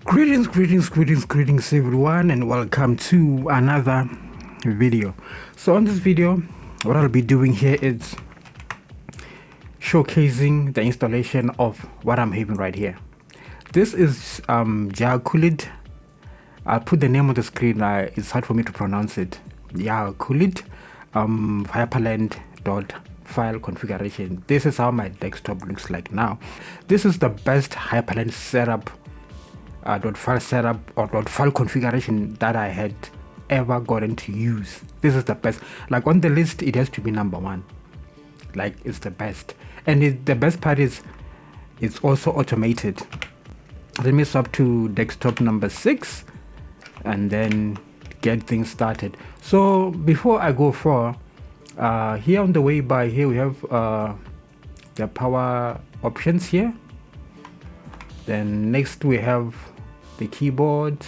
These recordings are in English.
Greetings everyone, and welcome to another video. So on this video, what I'll be doing here is showcasing the installation of what I'm having right here. This is yiiip. I'll put the name on the screen. It's hard for me to pronounce it. yiiip Hyprland Dot-File configuration. This is how my desktop looks like now. This is the best Hyprland setup, .file setup or .file configuration that I had ever gotten to use. This is the best. Like on the list, it has to be number one. Like it's the best, and the best part is it's also automated. Let me swap to desktop number 6 and then get things started. So before I go for here on the way by here, we have the power options here. Then next we have the keyboard,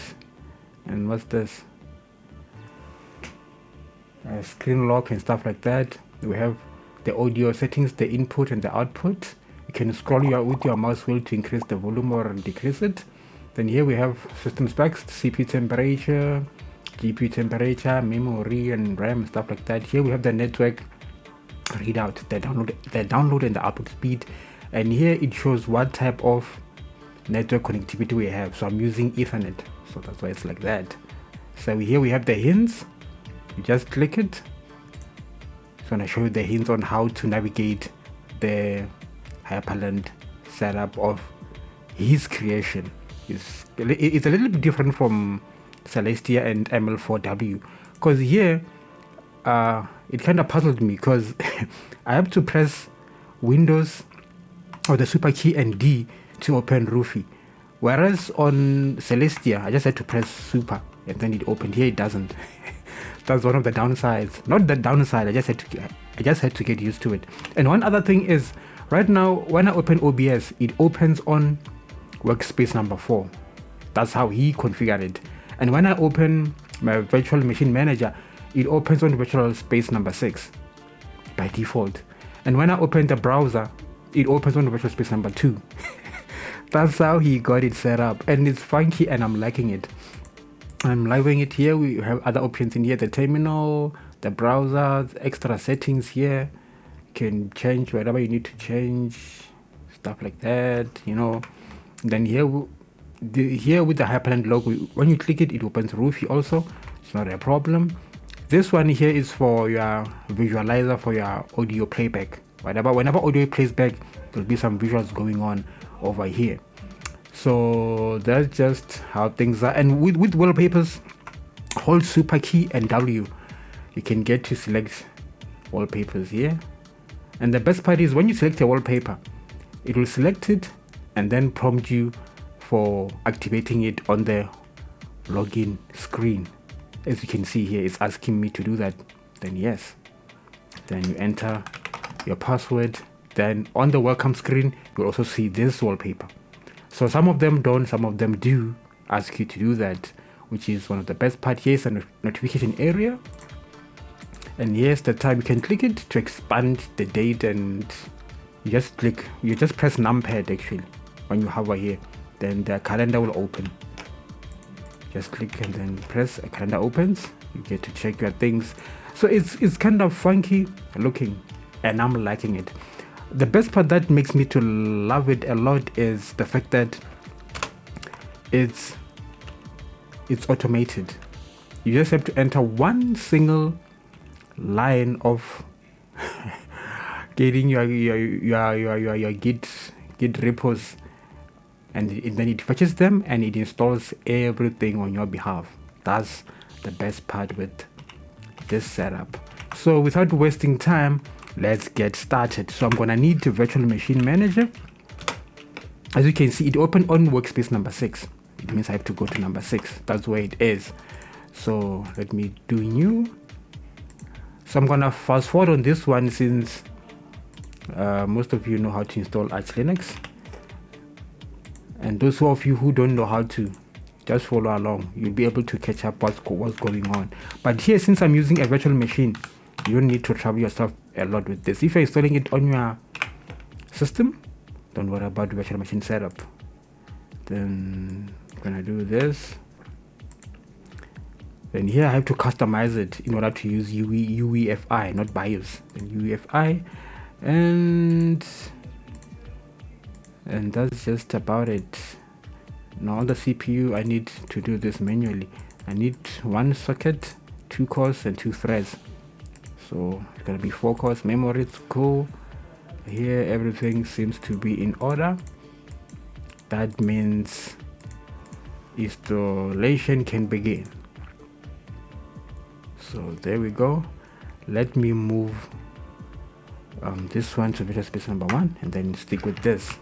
and what's this, screen lock and stuff like that. We have the audio settings, the input and the output. You can scroll with your mouse wheel to increase the volume or decrease it. Then here we have system specs, CPU temperature, GPU temperature, memory and RAM, stuff like that. Here we have the network readout, the download and the output speed, and here it shows what type of network connectivity we have. So I'm using Ethernet, so that's why it's like that. So here we have the hints. You just click it. So I'm going to show you the hints on how to navigate the Hyprland setup of his creation. It's a little bit different from Celestia and ML4W, because here it kind of puzzled me, because I have to press Windows or the super key and D to open Roofy, whereas on Celestia I just had to press super and then it opened. Here it doesn't. That's one of the downsides. Not the downside, I just had to get used to it. And one other thing is, right now when I open OBS, it opens on workspace number 4. That's how he configured it. And when I open my virtual machine manager, it opens on virtual space number 6 by default. And when I open the browser, it opens on virtual space number 2. That's how he got it set up, and it's funky and I'm liking it. I'm loving it. Here we have other options in here, the terminal, the browser, extra settings here. You can change whatever you need to change, stuff like that, you know. Then here with the Hyprland logo, when you click it, it opens Roofy also. It's not a problem. This one here is for your visualizer for your audio playback. Whenever audio plays back, there'll be some visuals going on over here. So that's just how things are. And with wallpapers, hold super key and W, you can get to select wallpapers here. And the best part is when you select a wallpaper, it will select it and then prompt you for activating it on the login screen. As you can see here, it's asking me to do that. Then yes, then you enter your password. Then on the welcome screen, you'll also see this wallpaper. So some of them don't, some of them do ask you to do that, which is one of the best part. Here's a notification area, and here's the time. You can click it to expand the date, and you just press numpad actually when you hover here. Then the calendar will open. Just click and then press, a calendar opens. You get to check your things. So it's kind of funky looking, and I'm liking it. The best part that makes me to love it a lot is the fact that it's automated. You just have to enter one single line of getting your git repos, and then it fetches them and it installs everything on your behalf. That's the best part with this setup. So without wasting time, let's get started. So I'm gonna need the virtual machine manager. As you can see, it opened on workspace number 6. It means I have to go to number 6. That's where it is. So let me do new. So I'm gonna fast forward on this one, since most of you know how to install Arch Linux, and those of you who don't know how to, just follow along. You'll be able to catch up what's going on. But here, since I'm using a virtual machine, you don't need to trouble yourself a lot with this. If you're installing it on your system, don't worry about virtual machine setup. Then I'm gonna do this. Then here I have to customize it in order to use UEFI, not BIOS. Then UEFI, and that's just about it. Now on the CPU, I need to do this manually. I need 1 socket, 2 cores, and 2 threads. So it's gonna be 4 cores. Memory is cool. Here everything seems to be in order. That means installation can begin. So there we go. Let me move this one to beta space number 1 and then stick with this.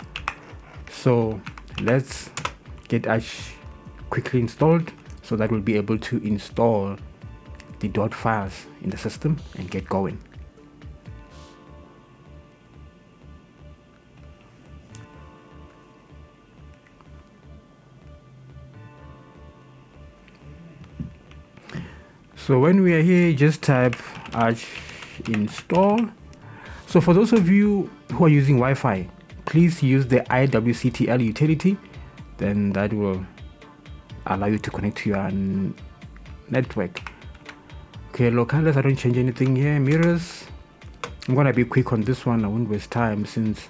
So let's get Arch quickly installed so that we'll be able to install the .files in the system and get going. So when we are here, just type Arch install. So for those of you who are using Wi-Fi, please use the IWCTL utility. Then that will allow you to connect to your network. Okay, locales, I don't change anything here. Mirrors, I'm gonna be quick on this one. I won't waste time since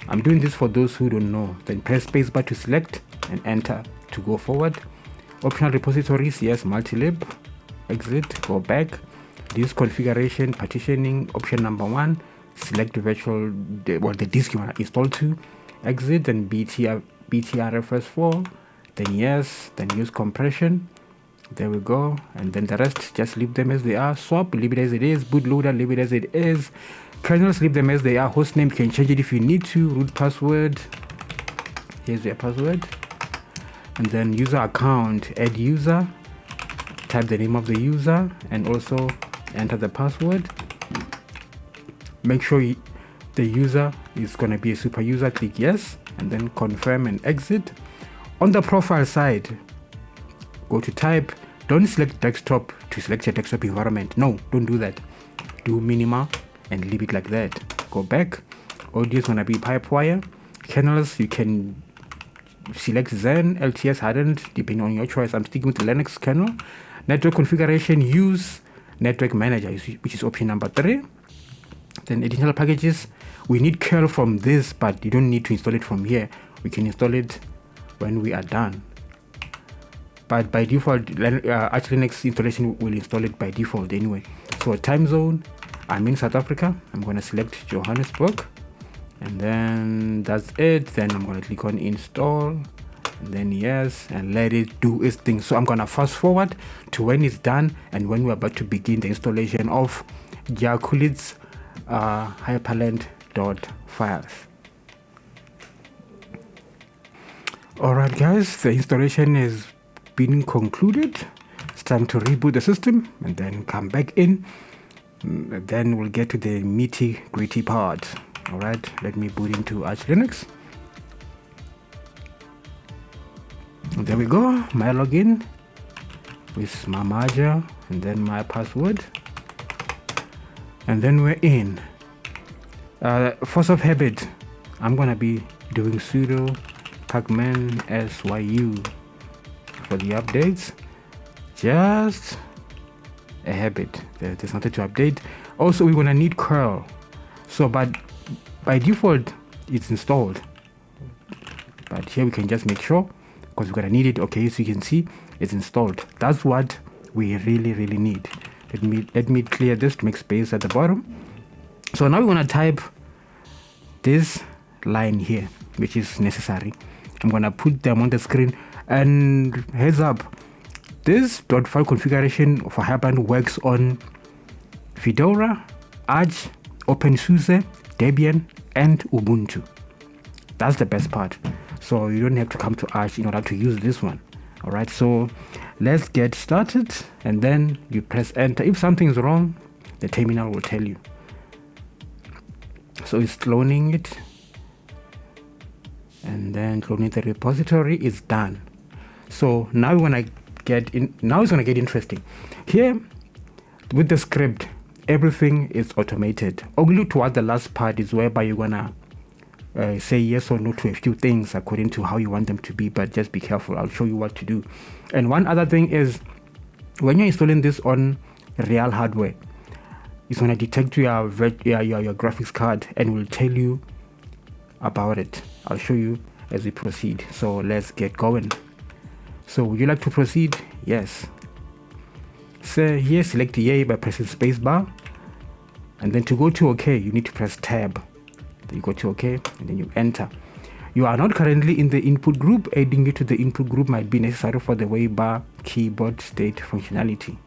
I'm doing this for those who don't know. Then press spacebar to select and enter to go forward. Optional repositories, yes, multilib, exit, go back. This configuration, partitioning, option number 1, select the virtual, the disk you want to install to, exit, and BTRFS4, then yes, then use compression. There we go, and then the rest, just leave them as they are. Swap, leave it as it is. Bootloader, leave it as it is. Kernels, leave them as they are. Hostname, you can change it if you need to. Root password, here's your password. And then user account, add user, type the name of the user and also enter the password. Make sure the user is going to be a super user, click yes, and then confirm and exit. On the profile side, go to type, don't select desktop to select your desktop environment. No, don't do that. Do minimal and leave it like that. Go back, audio is going to be Pipewire. Kernels, you can select Zen, LTS hardened, depending on your choice. I'm sticking with the Linux kernel. Network configuration, use network manager, which is option number 3. Then additional packages, we need curl from this, but you don't need to install it from here. We can install it when we are done. But by default, Arch Linux installation will install it by default anyway. So time zone, I'm in South Africa. I'm going to select Johannesburg. And then that's it. Then I'm going to click on install and then yes, and let it do its thing. So I'm going to fast forward to when it's done and when we're about to begin the installation of Jakulit's Hyprland Dot-Files. Alright guys, the installation has been concluded. It's time to reboot the system and then come back in. Then we'll get to the meaty gritty part. Alright, let me boot into Arch Linux. There we go, my login with my merger and then my password. And then we're in. Force of habit, I'm gonna be doing sudo pacman syu for the updates. Just a habit, there's nothing to update. Also, we're gonna need curl. So, but by default, it's installed. But here we can just make sure because we're gonna need it. Okay, so you can see it's installed. That's what we really need. Let me clear this to make space at the bottom. So now we're gonna type this line here, which is necessary. I'm gonna put them on the screen. And heads up, this .file configuration for Hyprland works on Fedora, Arch, OpenSUSE, Debian, and Ubuntu. That's the best part. So you don't have to come to Arch in order to use this one. Alright, so let's get started and then you press enter. If something is wrong, the terminal will tell you. So it's cloning it and then cloning the repository is done. So now we want to get in. Now it's going to get interesting. Here with the script, everything is automated. Only towards the last part is whereby you're gonna say yes or no to a few things according to how you want them to be, but just be careful. I'll show you what to do. And one other thing is, when you're installing this on real hardware, it's going to detect your graphics card and will tell you about it. I'll show you as we proceed. So let's get going. So would you like to proceed? Yes. So here, select yay by pressing spacebar, and then to go to OK, you need to press tab. Then you go to OK, and then you enter. You are not currently in the input group. Adding you to the input group might be necessary for the way bar keyboard state functionality.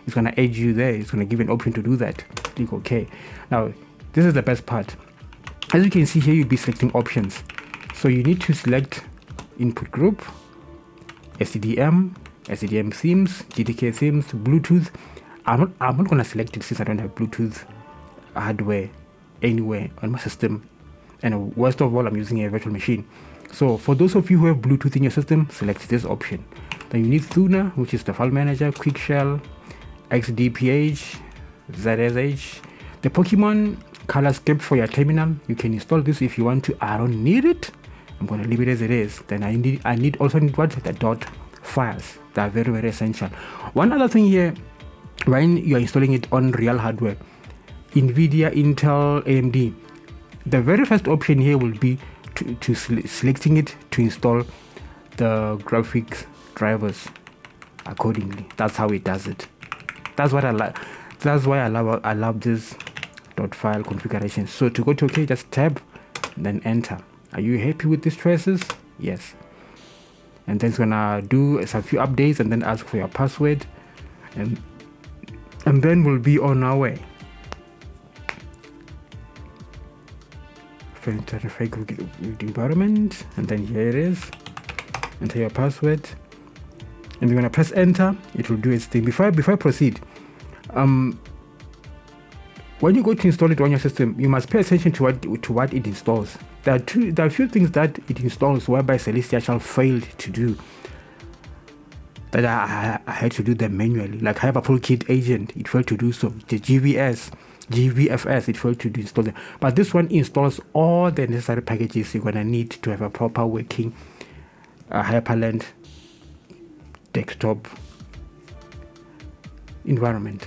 It's going to add you there. It's going to give you an option to do that. Click OK. Now, this is the best part. As you can see here, you'll be selecting options. So you need to select input group, SDM themes, GTK themes, Bluetooth. I'm not going to select it since I don't have Bluetooth hardware anywhere on my system. And worst of all, I'm using a virtual machine. So for those of you who have Bluetooth in your system, select this option. Then you need Thunar, which is the file manager, Quick Shell, XDPH, ZSH, the Pokemon color script for your terminal. You can install this if you want to. I don't need it. I'm going to leave it as it is. Then I also need what? The .files. They are very, very essential. One other thing here, when you are installing it on real hardware, NVIDIA, Intel, AMD, the very first option here will be to selecting it to install the graphics drivers accordingly. That's how it does it. That's what I like. That's why I love this .file configuration. So to go to OK, just tab, then enter. Are you happy with these traces? Yes. And then it's gonna do some few updates and then ask for your password, and then we'll be on our way. Enter the fake environment, and then here it is. Enter your password, and you're gonna press enter. It will do its thing. Before I proceed, when you go to install it on your system, you must pay attention to what it installs. There are a few things that it installs whereby Celestial failed to do, that I had to do them manually. Like HyprLand agent, it failed to do so. The GVFS, it failed to install them. But this one installs all the necessary packages you're gonna need to have a proper working HyprLand desktop environment.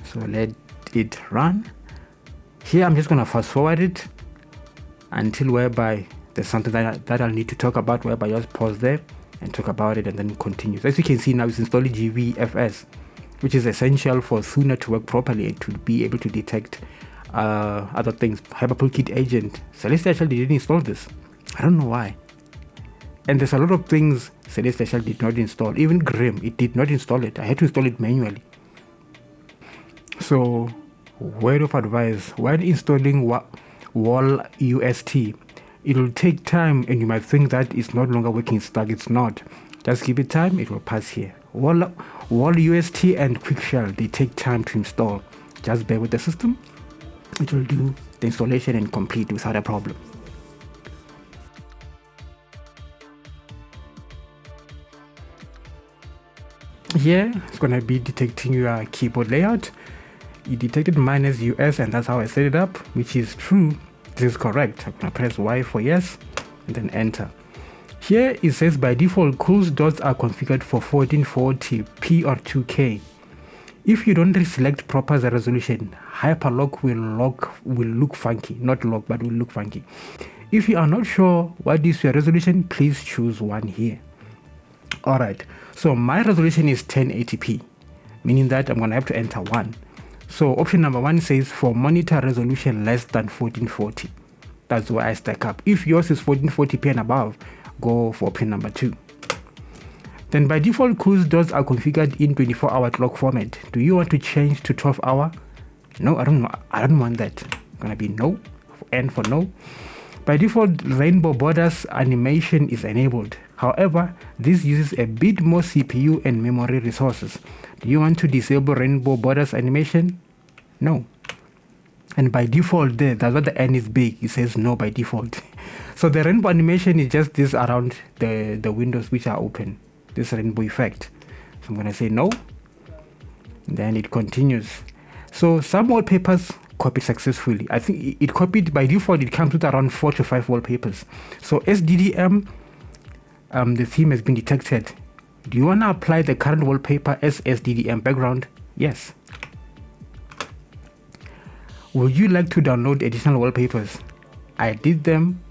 So let it run. Here I'm just gonna fast forward it until whereby there's something that I'll need to talk about, whereby I just pause there and talk about it and then continue. So as you can see now, it's installing GVFS, which is essential for Thunar to work properly, to be able to detect other things. HyprLand agent, Celestial actually didn't install this. I don't know why. And there's a lot of things Celestial did not install. Even Grim, it did not install it. I had to install it manually. So, word of advice, when installing Wall UST, it will take time and you might think that it's no longer working stuck. It's not. Just give it time, it will pass here. Wall UST and Quick Shell, they take time to install. Just bear with the system. It will do the installation and complete without a problem. Here, it's going to be detecting your keyboard layout. It detected -US, and that's how I set it up, which is true. This is correct. I'm going to press Y for yes, and then enter. Here it says by default, closed dots are configured for 1440p or 2K. If you don't select proper the resolution, HyprLock will look funky. Not lock, but will look funky. If you are not sure what is your resolution, please choose one here. Alright, so my resolution is 1080p, meaning that I'm going to have to enter 1. So option number 1 says for monitor resolution less than 1440. That's where I stack up. If yours is 1440p and above, go for option number 2. Then by default, closed doors are configured in 24-hour clock format. Do you want to change to 12-hour? No, I don't want that. Gonna be no, N for no. By default, rainbow borders animation is enabled. However, this uses a bit more CPU and memory resources. Do you want to disable rainbow borders animation? No. And by default there, that's what the N is big. It says no by default. So the rainbow animation is just this around the windows which are open. This rainbow effect. So I'm going to say no. Then it continues. So some wallpapers copied successfully. I think it copied by default. It comes with around 4 to 5 wallpapers. So SDDM, the theme has been detected. Do you want to apply the current wallpaper as SDDM background? Yes. Would you like to download additional wallpapers? I did them,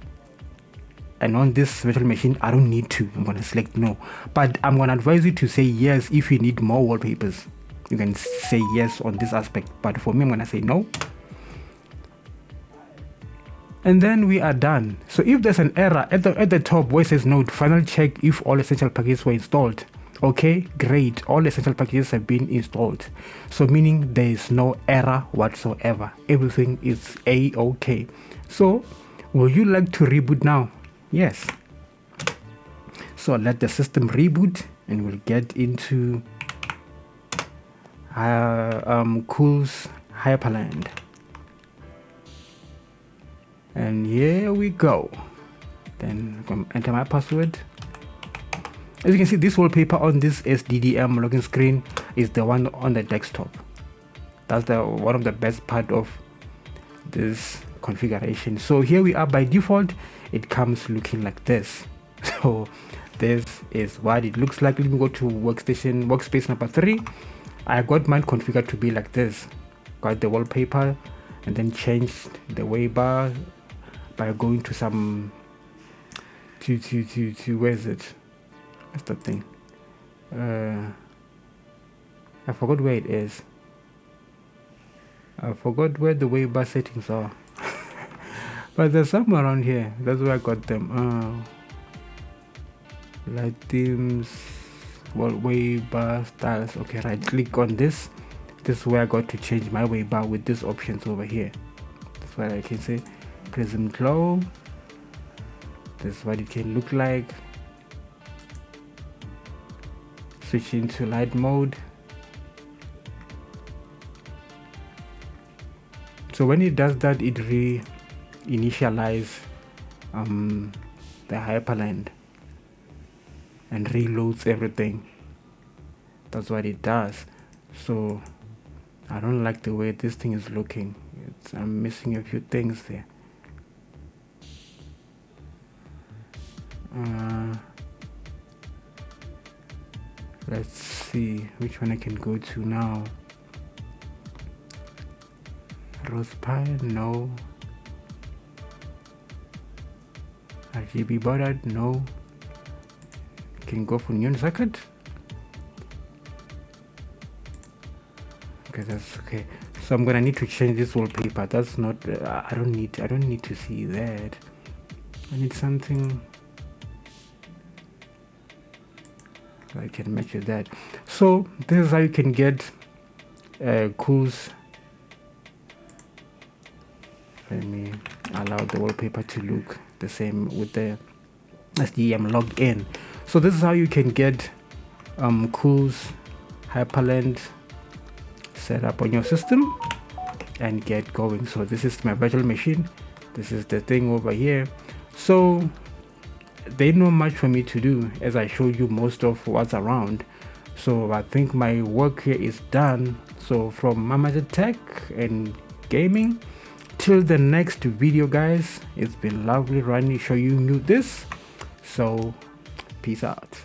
and on this virtual machine I don't need to. I'm going to select no, but I'm going to advise you to say yes if you need more wallpapers. You can say yes on this aspect, but for me I'm going to say no. And then we are done. So if there's an error at the top where it says no, final check if all essential packages were installed. Okay, great, all essential packages have been installed, so meaning there is no error whatsoever, everything is a-okay. So would you like to reboot now? Yes. So let the system reboot and we'll get into Swift HyprLand. And here we go. Then I'm going to enter my password. As you can see, this wallpaper on this SDDM login screen is the one on the desktop. That's one of the best part of this configuration. So here we are. By default it comes looking like this. So this is what it looks like. Let me go to workspace number 3. I got mine configured to be like this. Got the wallpaper and then changed the waybar by going to some where is it? What's that thing? I forgot where it is. I forgot where the waybar settings are. But there's somewhere around here. That's where I got them. Light themes, waybar styles. Okay, right click on this. This is where I got to change my waybar with these options over here. That's why I can say prism glow. This is what it can look like. Switch into light mode. So when it does that, it reinitializes the HyprLand and reloads everything. That's what it does. So I don't like the way this thing is looking. I'm missing a few things there. Let's see which one I can go to now. Rose Pine, no. RGB bordered, no. Can go for neon circuit. Okay, that's okay. So I'm gonna need to change this wallpaper. That's not. I don't need to see that. I need something I can match with that. So this is how you can get cools. Let me allow the wallpaper to look the same with the SDDM logged in. So this is how you can get cools HyprLand set up on your system and get going. So this is my virtual machine. This is the thing over here. So there's not much for me to do, as I showed you most of what's around. So I think my work here is done. So from Mama's Tech and Gaming, till the next video guys, it's been lovely running, show you this. So peace out.